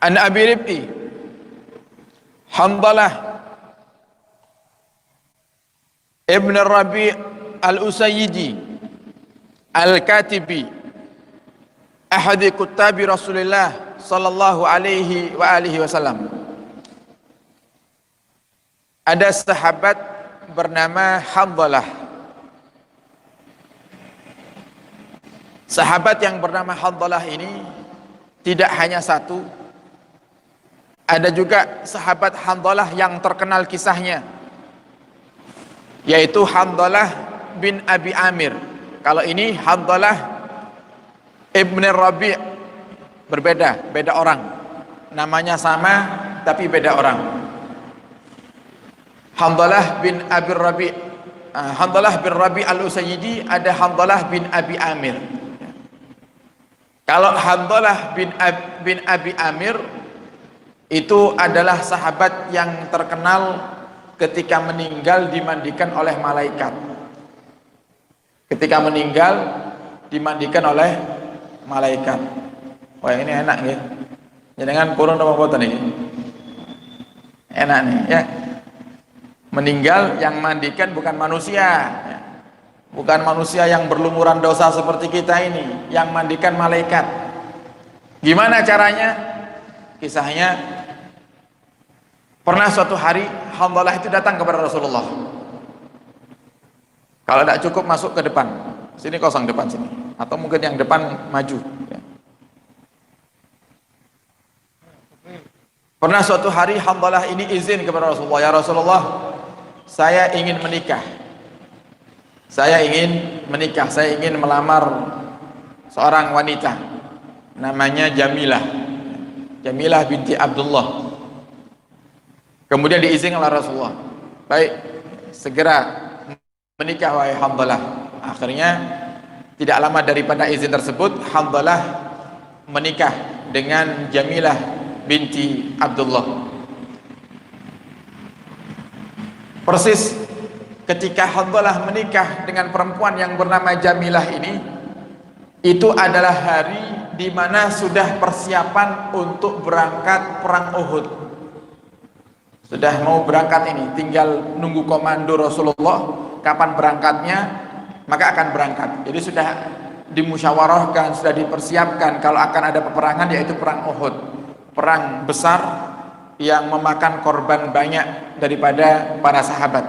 An Abi Rib'i Hanzalah Ibn Rabi' Al-Usayyidi Al-Katibi ahadi kuttabi Rasulullah sallallahu alaihi wa alihi wasallam. Ada sahabat bernama Hanzalah. Sahabat yang bernama Hanzalah ini tidak hanya satu. Ada juga sahabat Hanzalah yang terkenal kisahnya, yaitu Hanzalah bin Abi Amir. Kalau ini Hanzalah Ibn Rabi' berbeda, beda orang. Namanya sama tapi beda orang. Hanzalah bin Abi Rabi', Hanzalah bin Rabi' Al-Usayyidi, ada Hanzalah bin Abi Amir. Kalau Hanzalah bin Abi Amir itu adalah sahabat yang terkenal ketika meninggal dimandikan oleh malaikat. Ketika meninggal dimandikan oleh malaikat. Wah, ini enak ya. Jangan kurang apa foto nih. Enak nih ya. Meninggal yang mandikan bukan manusia. Bukan manusia yang berlumuran dosa seperti kita ini, yang mandikan malaikat. Gimana caranya? Kisahnya, pernah suatu hari Hanzalah itu datang kepada Rasulullah. Kalau tidak cukup masuk ke depan, sini kosong depan sini, atau mungkin yang depan maju. Pernah suatu hari Hanzalah ini izin kepada Rasulullah, ya Rasulullah, saya ingin menikah. Saya ingin menikah, saya ingin melamar seorang wanita, namanya Jamilah. Jamilah binti Abdullah. Kemudian diizinkan oleh Rasulullah. Baik, segera menikah wahai Hanzalah. Akhirnya tidak lama daripada izin tersebut, Hanzalah menikah dengan Jamilah binti Abdullah. Persis ketika Hanzalah menikah dengan perempuan yang bernama Jamilah ini, itu adalah hari di mana sudah persiapan untuk berangkat perang Uhud. Sudah mau berangkat ini, tinggal nunggu komando Rasulullah kapan berangkatnya, maka akan berangkat. Jadi sudah dimusyawarahkan, sudah dipersiapkan kalau akan ada peperangan, yaitu perang Uhud. Perang besar yang memakan korban banyak daripada para sahabat.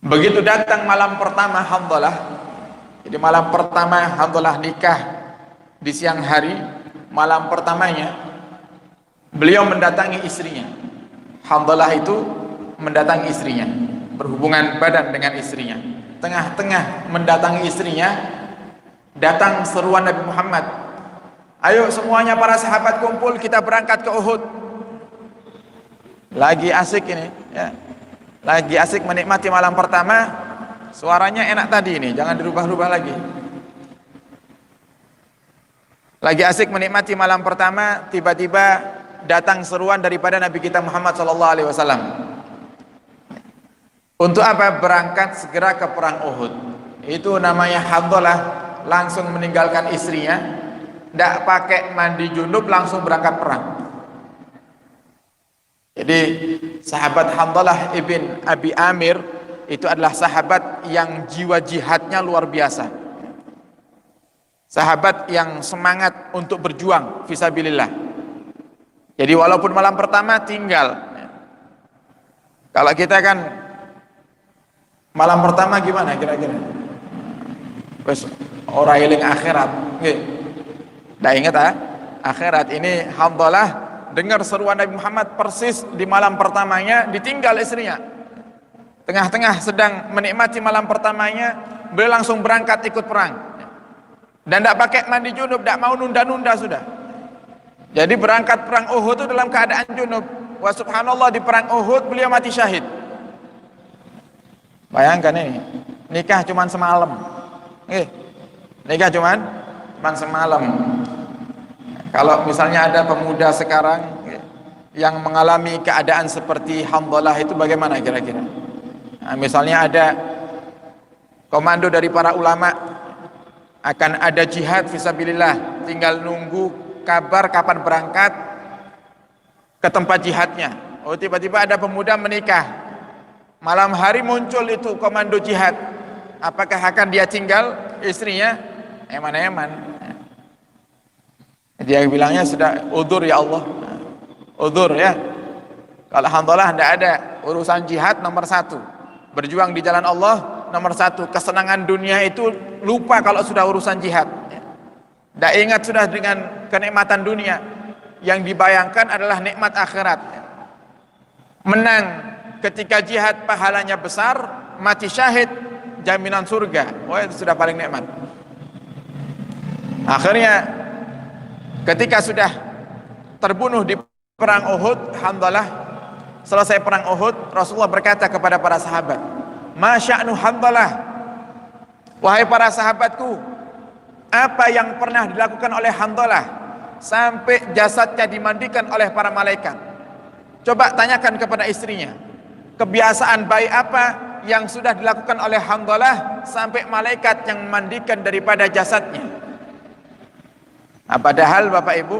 Begitu datang malam pertama Hanzalah, jadi malam pertama Hanzalah nikah di siang hari, malam pertamanya beliau mendatangi istrinya. Hanzalah itu mendatangi istrinya, berhubungan badan dengan istrinya. Tengah-tengah mendatangi istrinya, datang seruan Nabi Muhammad, ayo semuanya para sahabat kumpul, kita berangkat ke Uhud. Lagi asik ini ya, lagi asik menikmati malam pertama, suaranya enak tadi ini, jangan dirubah-rubah lagi. Lagi asik menikmati malam pertama, tiba-tiba datang seruan daripada Nabi kita Muhammad SAW. Untuk apa? Berangkat segera ke perang Uhud. Itu namanya Hanzalah langsung meninggalkan istrinya, tidak pakai mandi junub, langsung berangkat perang. Jadi sahabat Hanzalah ibn Abi Amir itu adalah sahabat yang jiwa jihadnya luar biasa. Sahabat yang semangat untuk berjuang fisabilillah. Jadi walaupun malam pertama tinggal. Kalau kita kan malam pertama gimana kira-kira? Wes ora eling akhirat. Nggih. Ndak ingat akhirat. Ini Hanzalah dengar seruan Nabi Muhammad persis di malam pertamanya, ditinggal istrinya. Tengah-tengah sedang menikmati malam pertamanya, beliau langsung berangkat ikut perang. Dan tidak pakai mandi junub, tidak mau nunda-nunda sudah. Jadi berangkat perang Uhud itu dalam keadaan junub. Wa subhanallah, di perang Uhud beliau mati syahid. Bayangkan ini, nikah cuman semalam. Nikah cuman semalam. Kalau misalnya ada pemuda sekarang yang mengalami keadaan seperti Hanzalah itu bagaimana kira-kira? Nah, misalnya ada komando dari para ulama, akan ada jihad fisabilillah, tinggal nunggu kabar kapan berangkat ke tempat jihadnya. Oh, tiba-tiba ada pemuda menikah, malam hari muncul itu komando jihad. Apakah akan dia tinggal istrinya? Eman-eman. Dia bilangnya sudah udzur ya Allah, udzur ya. Kalau Hanzalah tidak ada, urusan jihad nomor satu, berjuang di jalan Allah nomor satu. Kesenangan dunia itu lupa kalau sudah urusan jihad. Tidak ingat sudah dengan kenikmatan dunia. Yang dibayangkan adalah nikmat akhirat. Menang ketika jihad pahalanya besar, mati syahid jaminan surga. Wah, itu sudah paling nikmat. Akhirnya ketika sudah terbunuh di perang Uhud, Hanzalah selesai perang Uhud, Rasulullah berkata kepada para sahabat, "Ma sya'nu Hanzalah?" Wahai para sahabatku, apa yang pernah dilakukan oleh Hanzalah sampai jasadnya dimandikan oleh para malaikat? Coba tanyakan kepada istrinya, kebiasaan baik apa yang sudah dilakukan oleh Hanzalah sampai malaikat yang memandikan daripada jasadnya? Nah, padahal Bapak Ibu,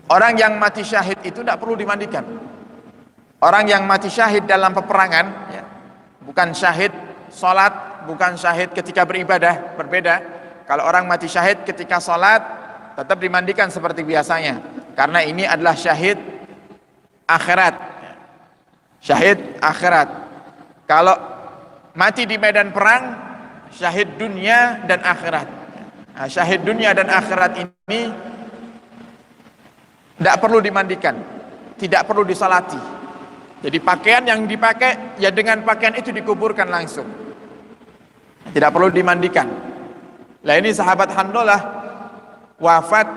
orang yang mati syahid itu tidak perlu dimandikan. Orang yang mati syahid dalam peperangan, ya, bukan syahid sholat, bukan syahid ketika beribadah, berbeda. Kalau orang mati syahid ketika sholat, tetap dimandikan seperti biasanya, karena ini adalah syahid akhirat. Syahid akhirat. Kalau mati di medan perang, syahid dunia dan akhirat. Nah, syahid dunia dan akhirat ini tidak perlu dimandikan, tidak perlu disalati. Jadi pakaian yang dipakai, ya dengan pakaian itu dikuburkan langsung, tidak perlu dimandikan. Nah, ini sahabat Hanzalah wafat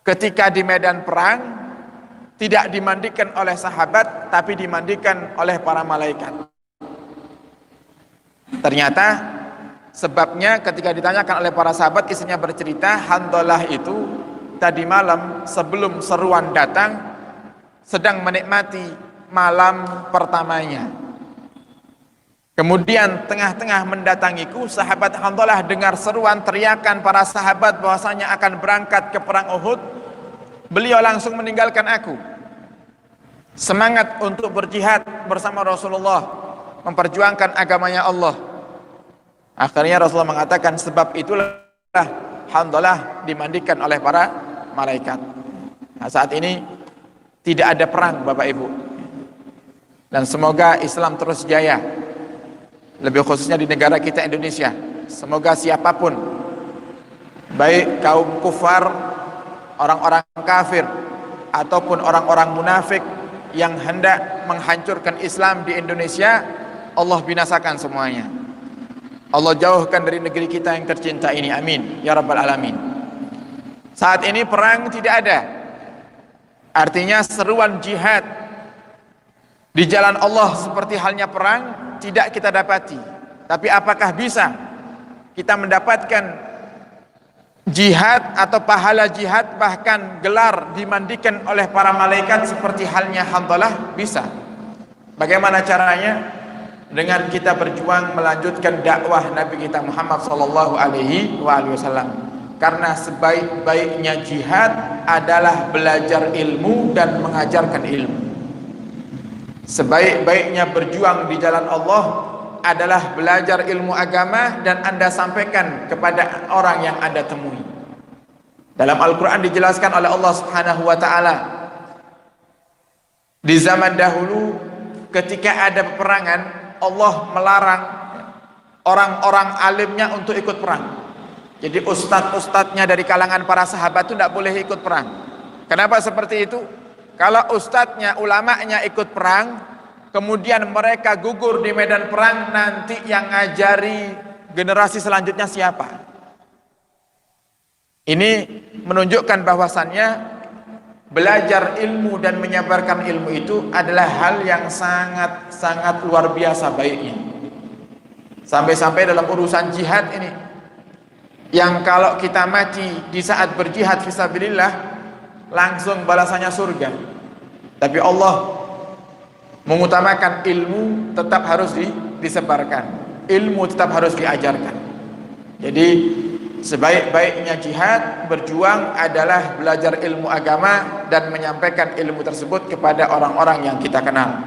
ketika di medan perang, tidak dimandikan oleh sahabat, tapi dimandikan oleh para malaikat. Ternyata sebabnya ketika ditanyakan oleh para sahabat, istrinya bercerita, Hanzalah itu tadi malam sebelum seruan datang sedang menikmati malam pertamanya. Kemudian tengah-tengah mendatangiku, sahabat Hanzalah dengar seruan teriakan para sahabat bahwasanya akan berangkat ke perang Uhud. Beliau langsung meninggalkan aku, semangat untuk berjihad bersama Rasulullah, memperjuangkan agamanya Allah. Akhirnya Rasulullah mengatakan, sebab itulah Hanzalah dimandikan oleh para malaikat. Nah, saat ini tidak ada perang Bapak Ibu, dan semoga Islam terus jaya, lebih khususnya di negara kita Indonesia. Semoga siapapun, baik kaum kufar, orang-orang kafir, ataupun orang-orang munafik yang hendak menghancurkan Islam di Indonesia, Allah binasakan semuanya. Allah jauhkan dari negeri kita yang tercinta ini, amin ya rabbal alamin. Saat ini perang tidak ada, artinya seruan jihad di jalan Allah seperti halnya perang tidak kita dapati. Tapi apakah bisa kita mendapatkan jihad atau pahala jihad, bahkan gelar dimandikan oleh para malaikat seperti halnya Hanzalah? Bisa. Bagaimana caranya? Dengan kita berjuang melanjutkan dakwah Nabi kita Muhammad sallallahu alaihi wasallam. Karena sebaik-baiknya jihad adalah belajar ilmu dan mengajarkan ilmu. Sebaik-baiknya berjuang di jalan Allah adalah belajar ilmu agama dan Anda sampaikan kepada orang yang Anda temui. Dalam Al-Quran dijelaskan oleh Allah Subhanahu wa ta'ala, di zaman dahulu ketika ada peperangan, Allah melarang orang-orang alimnya untuk ikut perang. Jadi ustadz-ustadznya dari kalangan para sahabat itu tidak boleh ikut perang. Kenapa seperti itu? Kalau ustadznya, ulamanya ikut perang, kemudian mereka gugur di medan perang, nanti yang ngajari generasi selanjutnya siapa? Ini menunjukkan bahwasannya belajar ilmu dan menyebarkan ilmu itu adalah hal yang sangat-sangat luar biasa baiknya. Sampai-sampai dalam urusan jihad ini, yang kalau kita mati di saat berjihad fisabilillah langsung balasannya surga. Tapi Allah mengutamakan ilmu tetap harus disebarkan, ilmu tetap harus diajarkan. Jadi sebaik-baiknya jihad berjuang adalah belajar ilmu agama dan menyampaikan ilmu tersebut kepada orang-orang yang kita kenal.